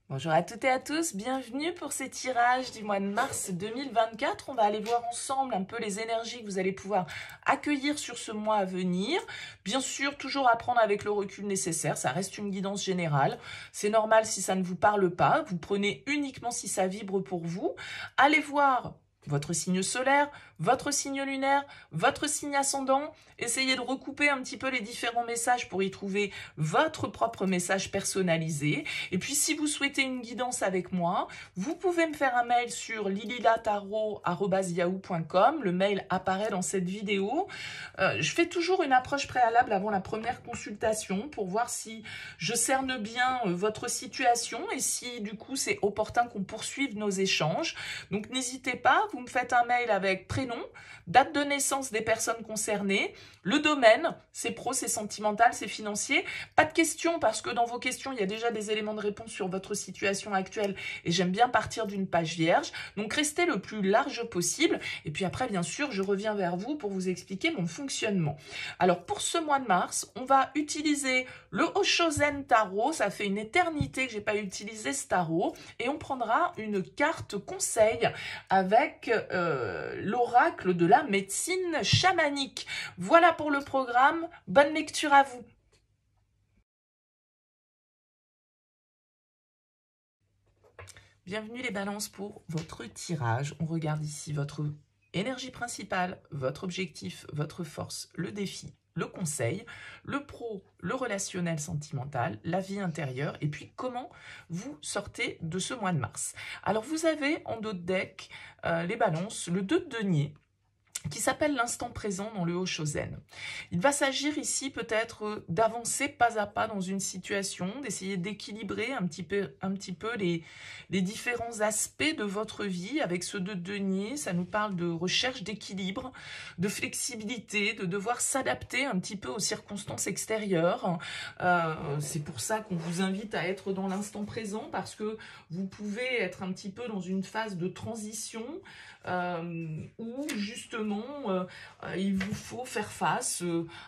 Bonjour à toutes et à tous, bienvenue pour ces tirages du mois de mars 2024. On va aller voir ensemble un peu les énergies que vous allez pouvoir accueillir sur ce mois à venir. Bien sûr, toujours à prendre avec le recul nécessaire, ça reste une guidance générale. C'est normal si ça ne vous parle pas, vous prenez uniquement si ça vibre pour vous. Allez voir votre signe solaire, votre signe lunaire, votre signe ascendant. Essayez de recouper un petit peu les différents messages pour y trouver votre propre message personnalisé. Et puis, si vous souhaitez une guidance avec moi, vous pouvez me faire un mail sur lililatarot@yahoo.com. Le mail apparaît dans cette vidéo. Je fais toujours une approche préalable avant la première consultation pour voir si je cerne bien votre situation et si, du coup, c'est opportun qu'on poursuive nos échanges. Donc, n'hésitez pas. Vous me faites un mail avec prénom, date de naissance des personnes concernées, le domaine, c'est pro, c'est sentimental, c'est financier. Pas de questions parce que dans vos questions, il y a déjà des éléments de réponse sur votre situation actuelle et j'aime bien partir d'une page vierge. Donc restez le plus large possible et puis après, bien sûr, je reviens vers vous pour vous expliquer mon fonctionnement. Alors pour ce mois de mars, on va utiliser le Oshozen Tarot. Ça fait une éternité que j'ai pas utilisé ce tarot et on prendra une carte conseil avec l'oracle de la médecine chamanique. Voilà pour le programme. Bonne lecture à vous. Bienvenue les balances pour votre tirage. On regarde ici votre énergie principale, votre objectif, votre force, le défi, le conseil, le pro, le relationnel sentimental, la vie intérieure, et puis comment vous sortez de ce mois de mars. Alors vous avez en dos de deck les balances, le 2 de denier, qui s'appelle l'instant présent dans le Oshozen. Il va s'agir ici peut-être d'avancer pas à pas dans une situation, d'essayer d'équilibrer un petit peu les différents aspects de votre vie. Avec ce 2 de denier, ça nous parle de recherche d'équilibre, de flexibilité, de devoir s'adapter un petit peu aux circonstances extérieures. C'est pour ça qu'on vous invite à être dans l'instant présent, parce que vous pouvez être un petit peu dans une phase de transition où justement il vous faut faire face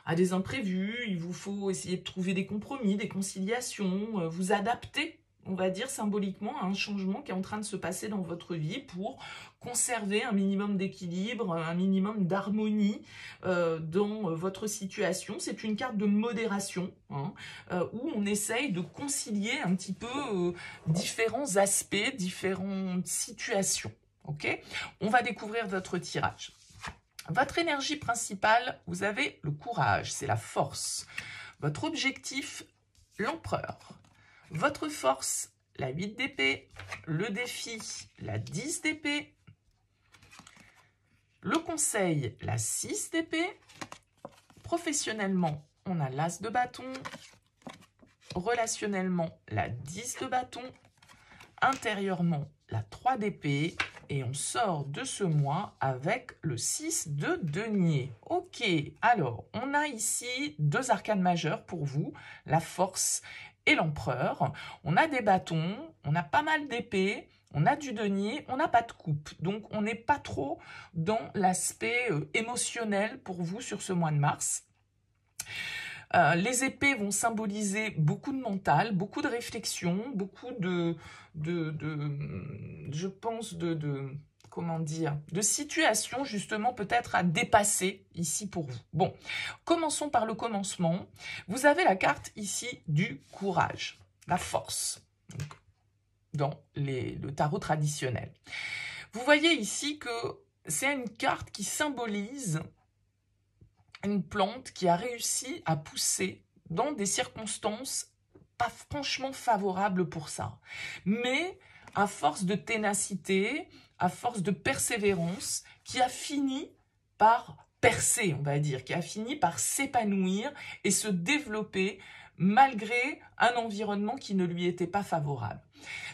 à des imprévus, il vous faut essayer de trouver des compromis, des conciliations, vous adapter, on va dire symboliquement, à un changement qui est en train de se passer dans votre vie pour conserver un minimum d'équilibre, un minimum d'harmonie dans votre situation. C'est une carte de modération hein, où on essaye de concilier un petit peu différents aspects, différentes situations. Ok, on va découvrir votre tirage. Votre énergie principale, vous avez le courage, c'est la force. Votre objectif, l'empereur. Votre force, la 8 d'épée. Le défi, la 10 d'épée. Le conseil, la 6 d'épée. Professionnellement, on a l'as de bâton. Relationnellement, la 10 de bâton. Intérieurement, la 3 d'épée. Et on sort de ce mois avec le 6 de denier. Ok, alors, on a ici 2 arcanes majeures pour vous, la force et l'empereur. On a des bâtons, on a pas mal d'épées, on a du denier, on n'a pas de coupe. Donc, on n'est pas trop dans l'aspect émotionnel pour vous sur ce mois de mars. Les épées vont symboliser beaucoup de mental, beaucoup de réflexion, beaucoup je pense, comment dire, de situations justement peut-être à dépasser ici pour vous. Bon, commençons par le commencement. Vous avez la carte ici du courage, la force, donc, dans le tarot traditionnel. Vous voyez ici que c'est une carte qui symbolise une plante qui a réussi à pousser dans des circonstances pas franchement favorables pour ça. Mais à force de ténacité, à force de persévérance, qui a fini par percer, on va dire, qui a fini par s'épanouir et se développer malgré un environnement qui ne lui était pas favorable.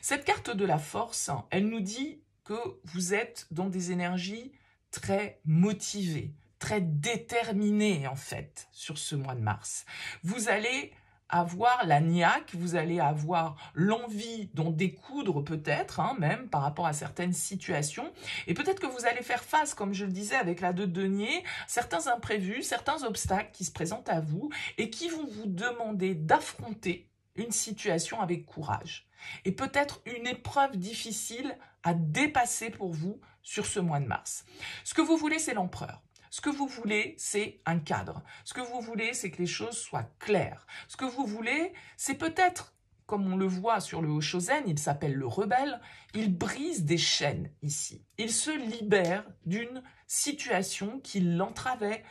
Cette carte de la force, elle nous dit que vous êtes dans des énergies très motivées, très déterminé en fait sur ce mois de mars. Vous allez avoir la niaque, vous allez avoir l'envie d'en découdre peut-être, hein, même par rapport à certaines situations. Et peut-être que vous allez faire face, comme je le disais avec la 2 de denier, certains imprévus, certains obstacles qui se présentent à vous et qui vont vous demander d'affronter une situation avec courage. Et peut-être une épreuve difficile à dépasser pour vous sur ce mois de mars. Ce que vous voulez, c'est l'empereur. Ce que vous voulez, c'est un cadre. Ce que vous voulez, c'est que les choses soient claires. Ce que vous voulez, c'est peut-être, comme on le voit sur le Hoshozen, il s'appelle le rebelle, il brise des chaînes ici. Il se libère d'une situation qui l'entravait,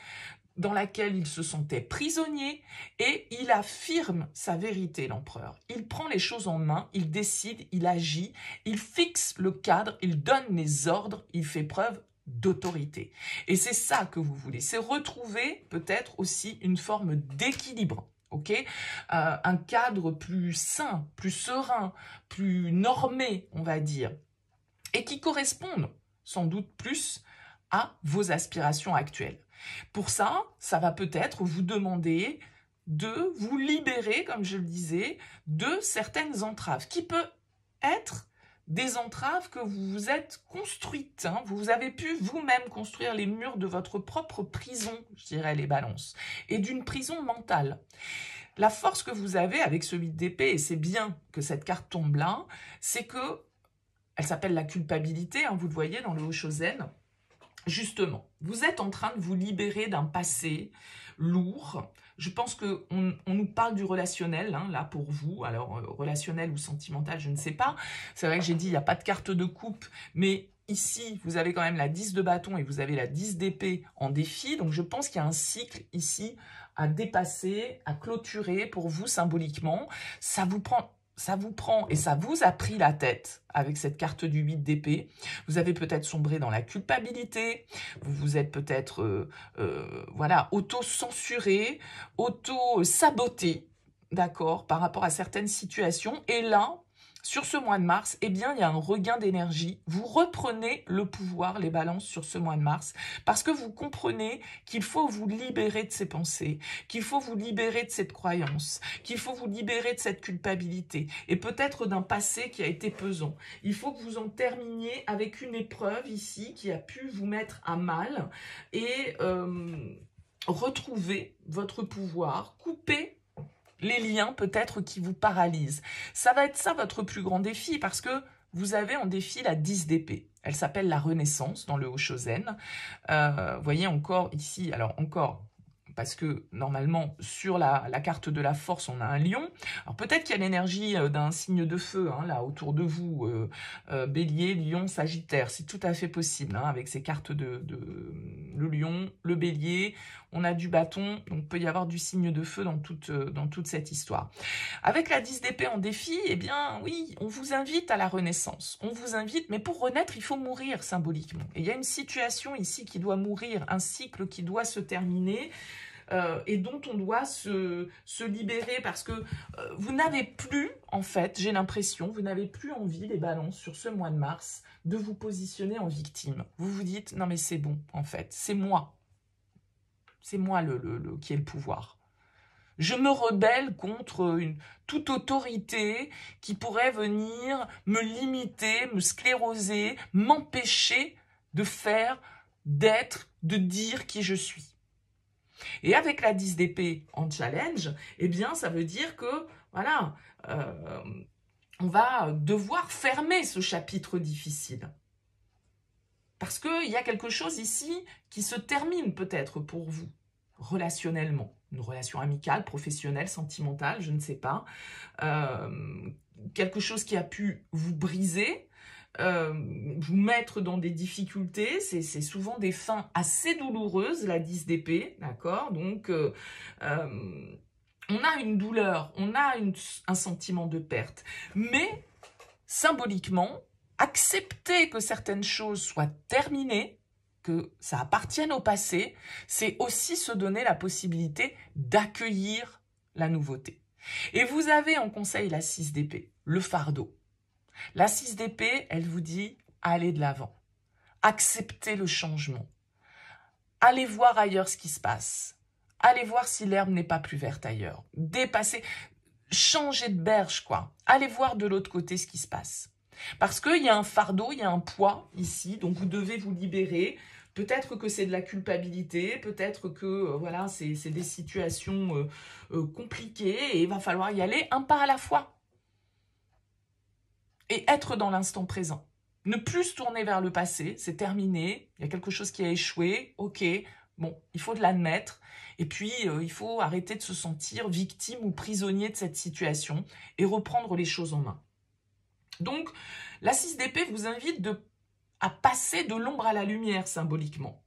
dans laquelle il se sentait prisonnier, et il affirme sa vérité, l'empereur. Il prend les choses en main, il décide, il agit, il fixe le cadre, il donne les ordres, il fait preuve d'autorité. Et c'est ça que vous voulez, c'est retrouver peut-être aussi une forme d'équilibre. Okay, un cadre plus sain, plus serein, plus normé, on va dire, et qui corresponde sans doute plus à vos aspirations actuelles. Pour ça, ça va peut-être vous demander de vous libérer, comme je le disais, de certaines entraves, qui peuvent être des entraves que vous vous êtes construites. Hein. Vous avez pu vous-même construire les murs de votre propre prison, je dirais, les balances, et d'une prison mentale. La force que vous avez avec ce 8 d'épée, et c'est bien que cette carte tombe là, c'est que, elle s'appelle la culpabilité, hein, vous le voyez dans le Hoshozen. Justement, vous êtes en train de vous libérer d'un passé lourd. Je pense qu'on nous parle du relationnel, hein, là, pour vous. Alors, relationnel ou sentimental, je ne sais pas. C'est vrai que j'ai dit, il n'y a pas de carte de coupe, mais ici, vous avez quand même la 10 de bâton et vous avez la 10 d'épée en défi. Donc, je pense qu'il y a un cycle ici à dépasser, à clôturer pour vous symboliquement. Ça vous prend et ça vous a pris la tête avec cette carte du 8 d'épée. Vous avez peut-être sombré dans la culpabilité, vous vous êtes peut-être voilà, auto-censuré, auto-saboté, d'accord, par rapport à certaines situations. Et là, sur ce mois de mars, eh bien, il y a un regain d'énergie. Vous reprenez le pouvoir, les balances, sur ce mois de mars, parce que vous comprenez qu'il faut vous libérer de ces pensées, qu'il faut vous libérer de cette croyance, qu'il faut vous libérer de cette culpabilité, et peut-être d'un passé qui a été pesant. Il faut que vous en terminiez avec une épreuve ici qui a pu vous mettre à mal, et retrouver votre pouvoir, couper les liens peut-être qui vous paralysent. Ça va être ça votre plus grand défi, parce que vous avez en défi la 10 d'épée. Elle s'appelle la Renaissance dans le Hoshozen. Vous voyez encore ici, alors encore, parce que normalement sur la carte de la force on a un lion. Alors peut-être qu'il y a l'énergie d'un signe de feu hein, là autour de vous, bélier, lion, sagittaire, c'est tout à fait possible hein, avec ces cartes le lion, le bélier, on a du bâton, donc peut y avoir du signe de feu dans toute cette histoire. Avec la 10 d'épée en défi, eh bien oui, on vous invite à la renaissance, on vous invite, mais pour renaître il faut mourir symboliquement. Et il y a une situation ici qui doit mourir, un cycle qui doit se terminer, et dont on doit se libérer, parce que vous n'avez plus, en fait, j'ai l'impression, vous n'avez plus envie, les balances, sur ce mois de mars, de vous positionner en victime. Vous vous dites, non mais c'est bon, en fait, c'est moi qui ai le pouvoir. Je me rebelle contre toute autorité qui pourrait venir me limiter, me scléroser, m'empêcher de faire, d'être, de dire qui je suis. Et avec la 10 d'épée en challenge, eh bien, ça veut dire que, voilà, on va devoir fermer ce chapitre difficile. Parce qu'il y a quelque chose ici qui se termine peut-être pour vous, relationnellement. Une relation amicale, professionnelle, sentimentale, je ne sais pas. Quelque chose qui a pu vous briser, vous mettre dans des difficultés, c'est souvent des fins assez douloureuses, la 10 d'épée, d'accord? Donc, on a une douleur, on a un sentiment de perte, mais symboliquement, accepter que certaines choses soient terminées, que ça appartienne au passé, c'est aussi se donner la possibilité d'accueillir la nouveauté. Et vous avez en conseil la 6 d'épée, le fardeau. La 6 d'épée, elle vous dit, allez de l'avant, acceptez le changement, allez voir ailleurs ce qui se passe, allez voir si l'herbe n'est pas plus verte ailleurs, dépassez, changez de berge, quoi, allez voir de l'autre côté ce qui se passe. Parce qu'il y a un fardeau, il y a un poids ici, donc vous devez vous libérer Peut-être que c'est de la culpabilité, peut-être que voilà, c'est des situations compliquées et il va falloir y aller un pas à la fois. Et être dans l'instant présent. Ne plus se tourner vers le passé, c'est terminé, il y a quelque chose qui a échoué, ok, bon, il faut l'admettre. Et puis, il faut arrêter de se sentir victime ou prisonnier de cette situation et reprendre les choses en main. Donc, la 6 d'épée vous invite à passer de l'ombre à la lumière symboliquement,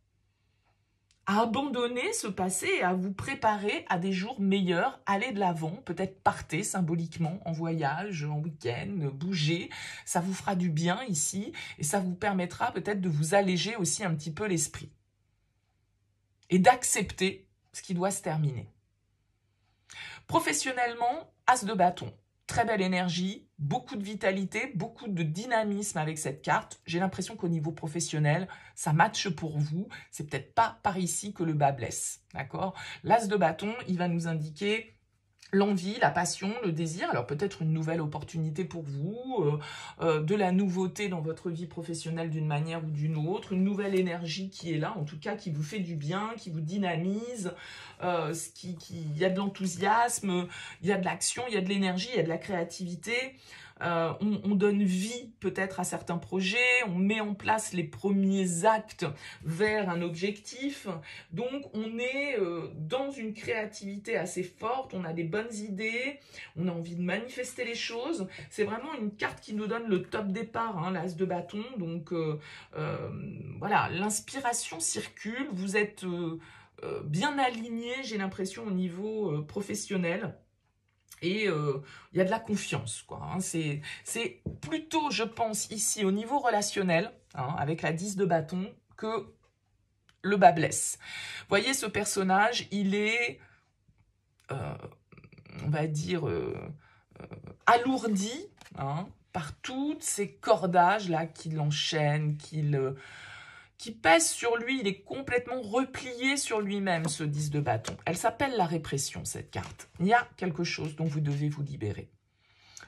à abandonner ce passé et à vous préparer à des jours meilleurs, aller de l'avant, peut-être partez symboliquement en voyage, en week-end, bouger, ça vous fera du bien ici et ça vous permettra peut-être de vous alléger aussi un petit peu l'esprit et d'accepter ce qui doit se terminer. Professionnellement, as de bâton. Très belle énergie, beaucoup de vitalité, beaucoup de dynamisme avec cette carte. J'ai l'impression qu'au niveau professionnel, ça matche pour vous. C'est peut-être pas par ici que le bas blesse, d'accord? L'as de bâton, il va nous indiquer l'envie, la passion, le désir, alors peut-être une nouvelle opportunité pour vous, de la nouveauté dans votre vie professionnelle d'une manière ou d'une autre, une nouvelle énergie qui est là, en tout cas qui vous fait du bien, qui vous dynamise, il y a de l'enthousiasme, il y a de l'action, il y a de l'énergie, il y a de la créativité. On donne vie peut-être à certains projets, on met en place les premiers actes vers un objectif. Donc on est dans une créativité assez forte, on a des bonnes idées, on a envie de manifester les choses. C'est vraiment une carte qui nous donne le top départ, hein, l'as de bâton. Donc voilà, l'inspiration circule, vous êtes bien aligné, j'ai l'impression, au niveau professionnel. Et il y a de la confiance, quoi. Hein. C'est plutôt, je pense, ici, au niveau relationnel, hein, avec la 10 de bâton, que le bas blesse. Vous voyez, ce personnage, il est, on va dire, alourdi, hein, par toutes ces cordages-là qui l'enchaînent, qui pèse sur lui, il est complètement replié sur lui-même, ce 10 de bâton. Elle s'appelle la répression, cette carte. Il y a quelque chose dont vous devez vous libérer.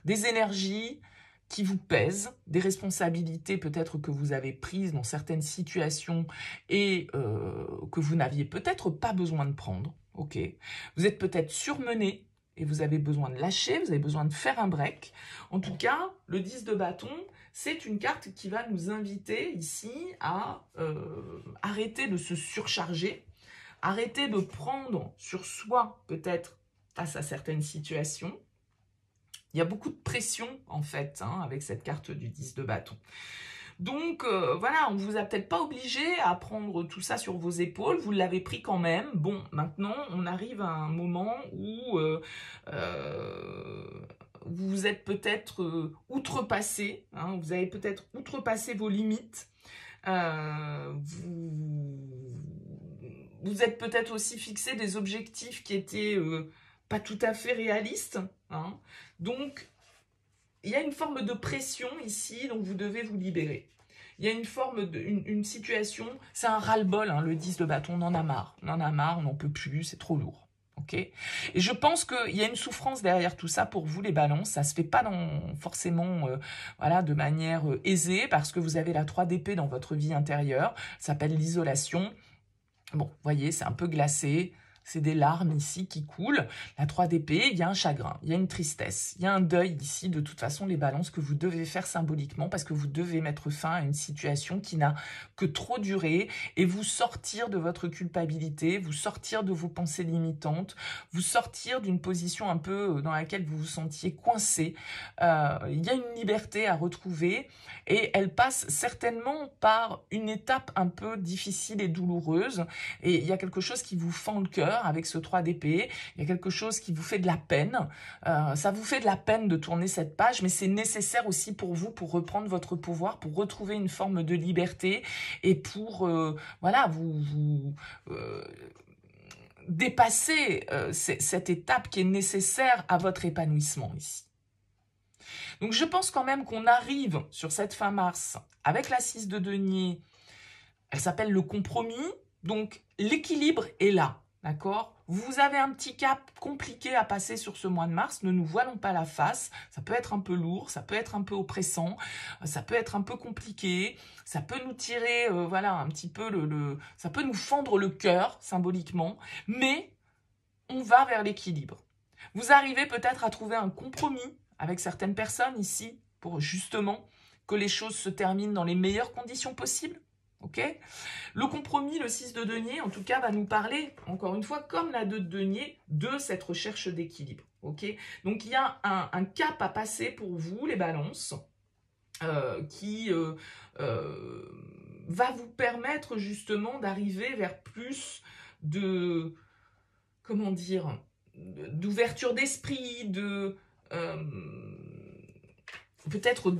Des énergies qui vous pèsent, des responsabilités peut-être que vous avez prises dans certaines situations et que vous n'aviez peut-être pas besoin de prendre. Ok. Vous êtes peut-être surmené et vous avez besoin de lâcher, vous avez besoin de faire un break. En tout cas, le 10 de bâton, c'est une carte qui va nous inviter ici à arrêter de se surcharger, arrêter de prendre sur soi peut-être face à certaines situations. Il y a beaucoup de pression en fait, hein, avec cette carte du 10 de bâton. Donc voilà, on ne vous a peut-être pas obligé à prendre tout ça sur vos épaules, vous l'avez pris quand même. Bon, maintenant on arrive à un moment où vous êtes peut-être outrepassé, hein, vous avez peut-être outrepassé vos limites, vous êtes peut-être aussi fixé des objectifs qui étaient pas tout à fait réalistes, hein. Donc il y a une forme de pression ici, donc vous devez vous libérer. Il y a une forme une situation, c'est un ras-le-bol, hein, le 10 de bâton, on en a marre, on n'en peut plus, c'est trop lourd. Okay. Et je pense qu'il y a une souffrance derrière tout ça pour vous, les balances. Ça ne se fait pas forcément voilà, de manière aisée parce que vous avez la 3 d'épée dans votre vie intérieure. Ça s'appelle l'isolation. Bon, vous voyez, c'est un peu glacé. C'est des larmes ici qui coulent. La 3 d'épée, il y a un chagrin, il y a une tristesse, il y a un deuil ici, de toute façon, les balances, que vous devez faire symboliquement parce que vous devez mettre fin à une situation qui n'a que trop duré et vous sortir de votre culpabilité, vous sortir de vos pensées limitantes, vous sortir d'une position un peu dans laquelle vous vous sentiez coincé. Il y a une liberté à retrouver et elle passe certainement par une étape un peu difficile et douloureuse et il y a quelque chose qui vous fend le cœur avec ce 3 d'épée, il y a quelque chose qui vous fait de la peine, ça vous fait de la peine de tourner cette page, mais c'est nécessaire aussi pour vous, pour reprendre votre pouvoir, pour retrouver une forme de liberté et pour, voilà, vous dépasser cette étape qui est nécessaire à votre épanouissement ici. Donc je pense quand même qu'on arrive sur cette fin mars avec la 6 de denier, elle s'appelle le compromis, donc l'équilibre est là. D'accord? Vous avez un petit cap compliqué à passer sur ce mois de mars, ne nous voilons pas la face. Ça peut être un peu lourd, ça peut être un peu oppressant, ça peut être un peu compliqué, ça peut nous tirer, voilà, un petit peu ça peut nous fendre le cœur, symboliquement, mais on va vers l'équilibre. Vous arrivez peut-être à trouver un compromis avec certaines personnes ici, pour justement que les choses se terminent dans les meilleures conditions possibles. Ok? Le compromis, le 6 de denier, en tout cas, va nous parler, encore une fois, comme la 2 de denier, de cette recherche d'équilibre. Ok? Donc, il y a un cap à passer pour vous, les balances, qui va vous permettre justement d'arriver vers plus de, comment dire, d'ouverture d'esprit, peut-être,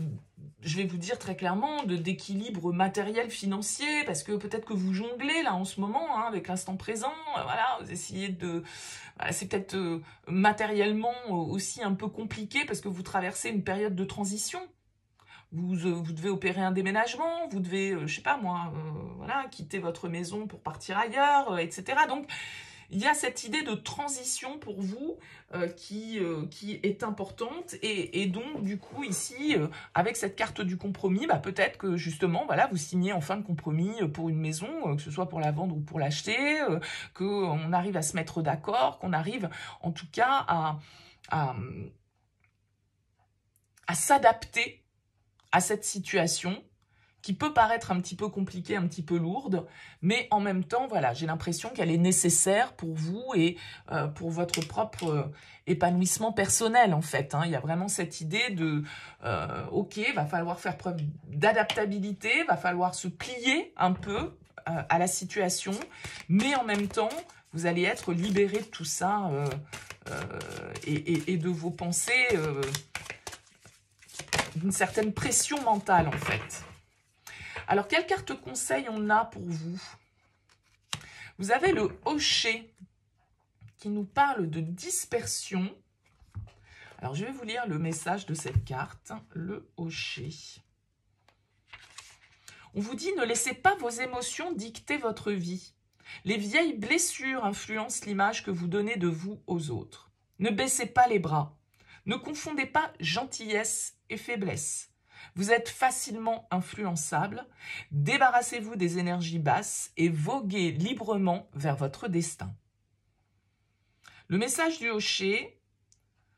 je vais vous dire très clairement, d'équilibre matériel financier, parce que peut-être que vous jonglez là en ce moment, hein, avec l'instant présent, voilà, vous essayez de... Voilà, c'est peut-être matériellement aussi un peu compliqué, parce que vous traversez une période de transition. Vous devez opérer un déménagement, vous devez, je sais pas moi, voilà, quitter votre maison pour partir ailleurs, etc. Donc, il y a cette idée de transition pour vous qui est importante et donc du coup ici avec cette carte du compromis, bah, peut-être que justement voilà vous signez en fin de compromis pour une maison, que ce soit pour la vendre ou pour l'acheter, qu'on arrive à se mettre d'accord, qu'on arrive en tout cas à s'adapter à cette situation qui peut paraître un petit peu compliquée, un petit peu lourde, mais en même temps, voilà, j'ai l'impression qu'elle est nécessaire pour vous et pour votre propre épanouissement personnel, en fait. Hein. Il y a vraiment cette idée de, ok, va falloir faire preuve d'adaptabilité, va falloir se plier un peu à la situation, mais en même temps, vous allez être libéré de tout ça et de vos pensées, d'une certaine pression mentale, en fait. Alors, quelle carte conseil on a pour vous? Vous avez le Hocher qui nous parle de dispersion. Alors, je vais vous lire le message de cette carte, le Hocher. On vous dit, ne laissez pas vos émotions dicter votre vie. Les vieilles blessures influencent l'image que vous donnez de vous aux autres. Ne baissez pas les bras. Ne confondez pas gentillesse et faiblesse. Vous êtes facilement influençable, débarrassez-vous des énergies basses et voguez librement vers votre destin. Le message du Hocher,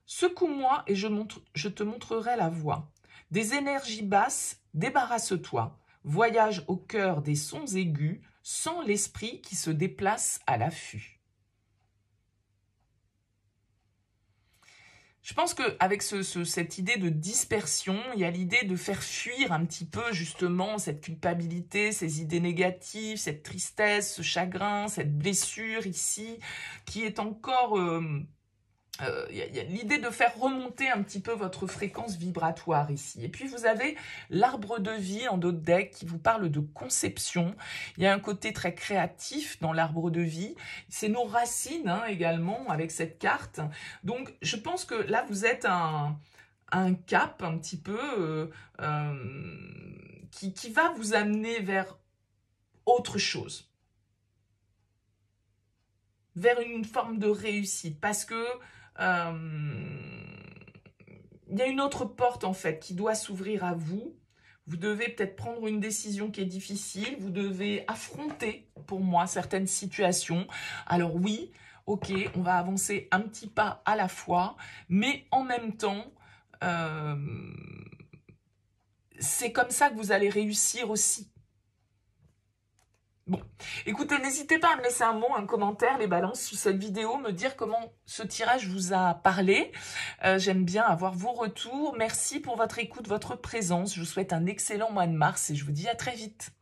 secoue-moi et je te montrerai la voie. Des énergies basses, débarrasse-toi. Voyage au cœur des sons aigus, sans l'esprit qui se déplace à l'affût. Je pense qu'avec cette idée de dispersion, il y a l'idée de faire fuir un petit peu justement cette culpabilité, ces idées négatives, cette tristesse, ce chagrin, cette blessure ici, qui est encore... il y a l'idée de faire remonter un petit peu votre fréquence vibratoire ici. Et puis vous avez l'arbre de vie en dos de deck qui vous parle de conception. Il y a un côté très créatif dans l'arbre de vie. C'est nos racines hein, également avec cette carte. Donc je pense que là vous êtes un cap un petit peu qui va vous amener vers autre chose. Vers une forme de réussite. Parce que il y a une autre porte en fait qui doit s'ouvrir à vous. Vous devez peut-être prendre une décision qui est difficile. Vous devez affronter, pour moi, certaines situations. Alors oui, ok, on va avancer un petit pas à la fois, mais en même temps, c'est comme ça que vous allez réussir aussi. Bon, écoutez, n'hésitez pas à me laisser un mot, un commentaire, les balances sous cette vidéo, me dire comment ce tirage vous a parlé. J'aime bien avoir vos retours. Merci pour votre écoute, votre présence. Je vous souhaite un excellent mois de mars et je vous dis à très vite.